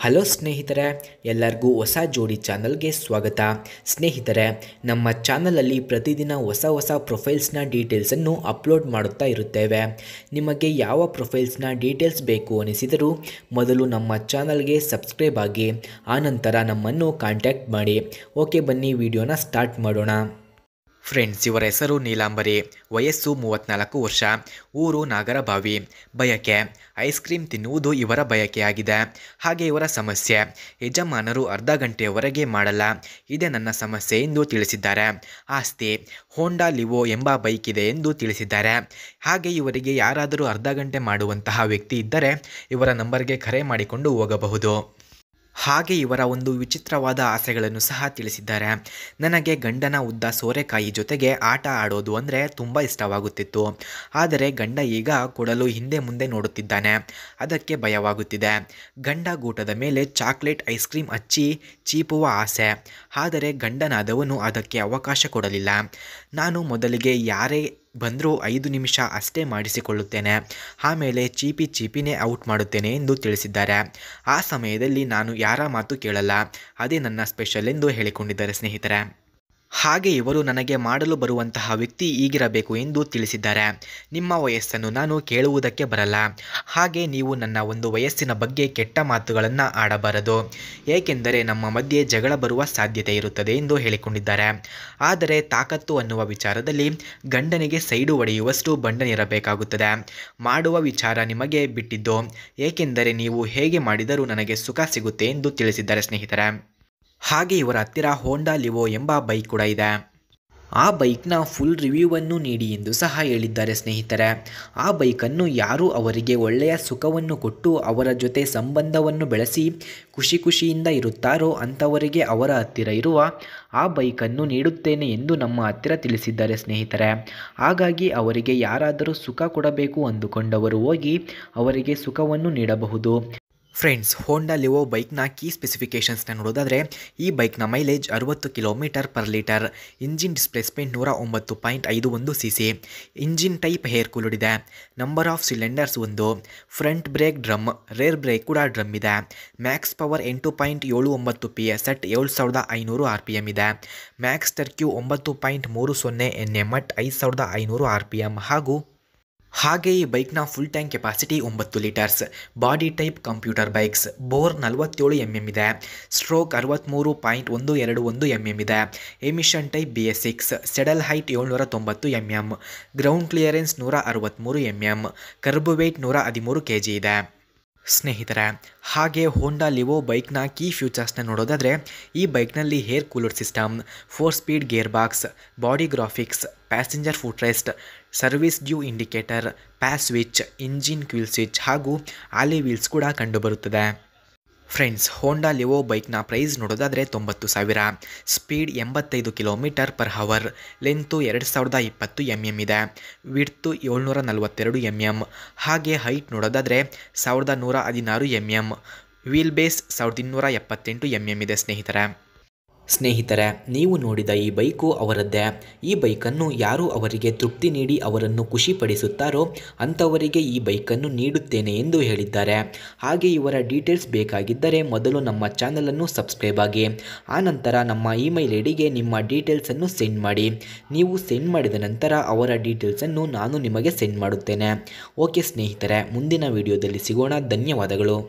Hello ಸ್ನೇಹಿತರೆ, ಎಲ್ಲರಿಗೂ ಹೊಸ ಜೋಡಿ ಚಾನಲ್ಗೆ ಸ್ವಾಗತ. ಸ್ನೇಹಿತರೆ, ನಮ್ಮ ಚಾನಲಲ್ಲಿ ಪ್ರತಿದಿನ ಹೊಸ ಪ್ರೊಫೈಲ್ಸ್ನ ಡೀಟೇಲ್ಸನ್ನು ಅಪ್ಲೋಡ್ ಮಾಡುತ್ತಾ ಇರುತ್ತೇವೆ. ನಿಮಗೆ ಯಾವ ಪ್ರೊಫೈಲ್ಸ್ನ ಡೀಟೇಲ್ಸ್ ಬೇಕು ಅನಿಸಿದರೂ ಮೊದಲು ನಮ್ಮ ಚಾನಲ್ಗೆ ಸಬ್ಸ್ಕ್ರೈಬ್ ಆಗಿ ಆನಂತರ ನಮ್ಮನ್ನು ಕಾಂಟ್ಯಾಕ್ಟ್ ಮಾಡಿ. ಓಕೆ, ಬನ್ನಿ ವಿಡಿಯೋನ ಸ್ಟಾರ್ಟ್ ಮಾಡೋಣ. ಫ್ರೆಂಡ್ಸ್, ಇವರ ಹೆಸರು ನೀಲಾಂಬರಿ, ವಯಸ್ಸು 34 ವರ್ಷ, ಊರು ನಾಗರಬಾವಿ. ಬಯಕೆ ಐಸ್ ಕ್ರೀಮ್ ತಿನ್ನುವುದು ಇವರ ಬಯಕೆಯಾಗಿದೆ. ಹಾಗೆ ಇವರ ಸಮಸ್ಯೆ, ಯಜಮಾನರು ಅರ್ಧ ಗಂಟೆಯವರೆಗೆ ಮಾಡಲ್ಲ, ಇದೇ ನನ್ನ ಸಮಸ್ಯೆ ಎಂದು ತಿಳಿಸಿದ್ದಾರೆ. ಆಸ್ತಿ ಹೋಂಡಾ ಲಿವೋ ಎಂಬ ಬೈಕ್ ಇದೆ ಎಂದು ತಿಳಿಸಿದ್ದಾರೆ. ಹಾಗೆ ಇವರಿಗೆ ಯಾರಾದರೂ ಅರ್ಧ ಗಂಟೆ ಮಾಡುವಂತಹ ವ್ಯಕ್ತಿ ಇದ್ದರೆ ಇವರ ನಂಬರ್ಗೆ ಕರೆ ಮಾಡಿಕೊಂಡು ಹೋಗಬಹುದು. ಹಾಗೆ ಇವರ ಒಂದು ವಿಚಿತ್ರವಾದ ಆಸೆಗಳನ್ನು ಸಹ ತಿಳಿಸಿದ್ದಾರೆ. ನನಗೆ ಗಂಡನ ಉದ್ದ ಸೋರೆಕಾಯಿ ಜೊತೆಗೆ ಆಟ ಆಡೋದು ಅಂದರೆ ತುಂಬ ಇಷ್ಟವಾಗುತ್ತಿತ್ತು. ಆದರೆ ಗಂಡ ಈಗ ಕೊಡಲು ಹಿಂದೆ ಮುಂದೆ ನೋಡುತ್ತಿದ್ದಾನೆ, ಅದಕ್ಕೆ ಭಯವಾಗುತ್ತಿದೆ. ಗಂಡ ಗೂಟದ ಮೇಲೆ ಚಾಕ್ಲೇಟ್ ಐಸ್ ಕ್ರೀಮ್ ಹಚ್ಚಿ ಚೀಪುವ ಆಸೆ, ಆದರೆ ಗಂಡನಾದವನು ಅದಕ್ಕೆ ಅವಕಾಶ ಕೊಡಲಿಲ್ಲ. ನಾನು ಮೊದಲಿಗೆ ಯಾರೇ ಬಂದರೂ 5 ನಿಮಿಷ ಅಷ್ಟೇ ಮಾಡಿಸಿಕೊಳ್ಳುತ್ತೇನೆ, ಆಮೇಲೆ ಚೀಪಿನೇ ಔಟ್ ಮಾಡುತ್ತೇನೆ ಎಂದು ತಿಳಿಸಿದ್ದಾರೆ. ಆ ಸಮಯದಲ್ಲಿ ನಾನು ಯಾರ ಮಾತು ಕೇಳಲ್ಲ, ಅದೇ ನನ್ನ ಸ್ಪೆಷಲ್ ಎಂದು ಹೇಳಿಕೊಂಡಿದ್ದಾರೆ ಸ್ನೇಹಿತರೆ. ಹಾಗೆ ಇವರು ನನಗೆ ಮಾಡಲು ಬರುವಂತಹ ವ್ಯಕ್ತಿ ಹೀಗಿರಬೇಕು ಎಂದು ತಿಳಿಸಿದ್ದಾರೆ. ನಿಮ್ಮ ವಯಸ್ಸನ್ನು ನಾನು ಕೇಳುವುದಕ್ಕೆ ಬರಲ್ಲ, ಹಾಗೆ ನೀವು ನನ್ನ ಒಂದು ವಯಸ್ಸಿನ ಬಗ್ಗೆ ಕೆಟ್ಟ ಮಾತುಗಳನ್ನು ಆಡಬಾರದು, ಏಕೆಂದರೆ ನಮ್ಮ ಮಧ್ಯೆ ಜಗಳ ಬರುವ ಸಾಧ್ಯತೆ ಇರುತ್ತದೆ ಎಂದು ಹೇಳಿಕೊಂಡಿದ್ದಾರೆ. ಆದರೆ ತಾಕತ್ತು ಅನ್ನುವ ವಿಚಾರದಲ್ಲಿ ಗಂಡನಿಗೆ ಸೈಡು ಹೊಡೆಯುವಷ್ಟು ಬಂಡನಿರಬೇಕಾಗುತ್ತದೆ. ಮಾಡುವ ವಿಚಾರ ನಿಮಗೆ ಬಿಟ್ಟಿದ್ದು, ಏಕೆಂದರೆ ನೀವು ಹೇಗೆ ಮಾಡಿದರೂ ನನಗೆ ಸುಖ ಸಿಗುತ್ತೆ ಎಂದು ತಿಳಿಸಿದ್ದಾರೆ ಸ್ನೇಹಿತರೆ. ಹಾಗೆ ಇವರ ಹತ್ತಿರ ಹೋಂಡಾ ಲಿವೋ ಎಂಬ ಬೈಕ್ ಕೂಡ ಇದೆ. ಆ ಬೈಕ್ನ ಫುಲ್ ರಿವ್ಯೂವನ್ನು ನೀಡಿ ಎಂದು ಸಹ ಹೇಳಿದ್ದಾರೆ ಸ್ನೇಹಿತರೆ. ಆ ಬೈಕನ್ನು ಯಾರು ಅವರಿಗೆ ಒಳ್ಳೆಯ ಸುಖವನ್ನು ಕೊಟ್ಟು ಅವರ ಜೊತೆ ಸಂಬಂಧವನ್ನು ಬೆಳೆಸಿ ಖುಷಿಯಿಂದ ಇರುತ್ತಾರೋ ಅಂಥವರಿಗೆ ಅವರ ಹತ್ತಿರ ಇರುವ ಆ ಬೈಕನ್ನು ನೀಡುತ್ತೇನೆ ಎಂದು ನಮ್ಮ ಹತ್ತಿರ ತಿಳಿಸಿದ್ದಾರೆ ಸ್ನೇಹಿತರೆ. ಹಾಗಾಗಿ ಅವರಿಗೆ ಯಾರಾದರೂ ಸುಖ ಕೊಡಬೇಕು ಅಂದುಕೊಂಡವರು ಹೋಗಿ ಅವರಿಗೆ ಸುಖವನ್ನು ನೀಡಬಹುದು. ಫ್ರೆಂಡ್ಸ್, ಹೋಂಡಾ ಲಿವೋ ಬೈಕ್ನ ಕೀ ಸ್ಪೆಸಿಫಿಕೇಷನ್ಸ್ನ ನೋಡೋದಾದರೆ ಈ ಬೈಕ್ನ ಮೈಲೇಜ್ 60 km/ಲೀಟರ್, engine displacement 109.51 cc, engine type air cooled ಇದೆ, number of cylinders 1, front brake drum, rear brake ಕೂಡ ಡ್ರಮ್ ಇದೆ, max power 8.79 PS at 7500 RPM ಇದೆ, max torque 9.30 Nm at 5500 RPM ಹಾಗೆ ಈ ಬೈಕ್ನ full tank capacity 9 litres. Body type computer bikes, bore 47 mm ಇದೆ, stroke 63.121 mm ಇದೆ, emission type BS6, saddle height 790 mm, ground clearance 163 mm, kerb weight 113 kg ಇದೆ. ಸ್ನೇಹಿತರೆ, ಹಾಗೆ ಹೋಂಡಾ Livo ಬೈಕ್ನ ಕೀ ಫ್ಯೂಚರ್ಸ್ನ ನೋಡೋದಾದರೆ ಈ ಬೈಕ್ನಲ್ಲಿ air cooler system, 4 speed gear box, body graphics, passenger foot rest, service due indicator, pass switch, engine kill switch ಹಾಗೂ alloy wheels ಕೂಡ ಕಂಡುಬರುತ್ತದೆ. ಫ್ರೆಂಡ್ಸ್, ಹೋಂಡಾ ಲಿವೋ ಬೈಕ್ನ ಪ್ರೈಸ್ ನೋಡೋದಾದರೆ 90,000, ಸ್ಪೀಡ್ 85 km/h, ಲೆಂತು 2020 mm ಇದೆ, ವಿಡ್ತು 742 mm, ಹಾಗೆ height ನೋಡೋದಾದರೆ 1116 mm, wheel base 1278 mm ಇದೆ ಸ್ನೇಹಿತರೆ, ನೀವು ನೋಡಿದ ಈ ಬೈಕು ಅವರದ್ದೇ. ಈ ಬೈಕನ್ನು ಯಾರು ಅವರಿಗೆ ತೃಪ್ತಿ ನೀಡಿ ಅವರನ್ನು ಖುಷಿಪಡಿಸುತ್ತಾರೋ ಅಂಥವರಿಗೆ ಈ ಬೈಕನ್ನು ನೀಡುತ್ತೇನೆ ಎಂದು ಹೇಳಿದ್ದಾರೆ. ಹಾಗೆ ಇವರ ಡೀಟೇಲ್ಸ್ ಬೇಕಾಗಿದ್ದರೆ ಮೊದಲು ನಮ್ಮ ಚಾನಲನ್ನು ಸಬ್ಸ್ಕ್ರೈಬ್ ಆಗಿ ಆನಂತರ ನಮ್ಮ ಇಮೇಲ್ ಐಡಿಗೆ ನಿಮ್ಮ ಡೀಟೇಲ್ಸನ್ನು ಸೆಂಡ್ ಮಾಡಿ. ನೀವು ಸೆಂಡ್ ಮಾಡಿದ ನಂತರ ಅವರ ಡೀಟೇಲ್ಸನ್ನು ನಾನು ನಿಮಗೆ ಸೆಂಡ್ ಮಾಡುತ್ತೇನೆ. ಓಕೆ ಸ್ನೇಹಿತರೆ, ಮುಂದಿನ ವಿಡಿಯೋದಲ್ಲಿ ಸಿಗೋಣ. ಧನ್ಯವಾದಗಳು.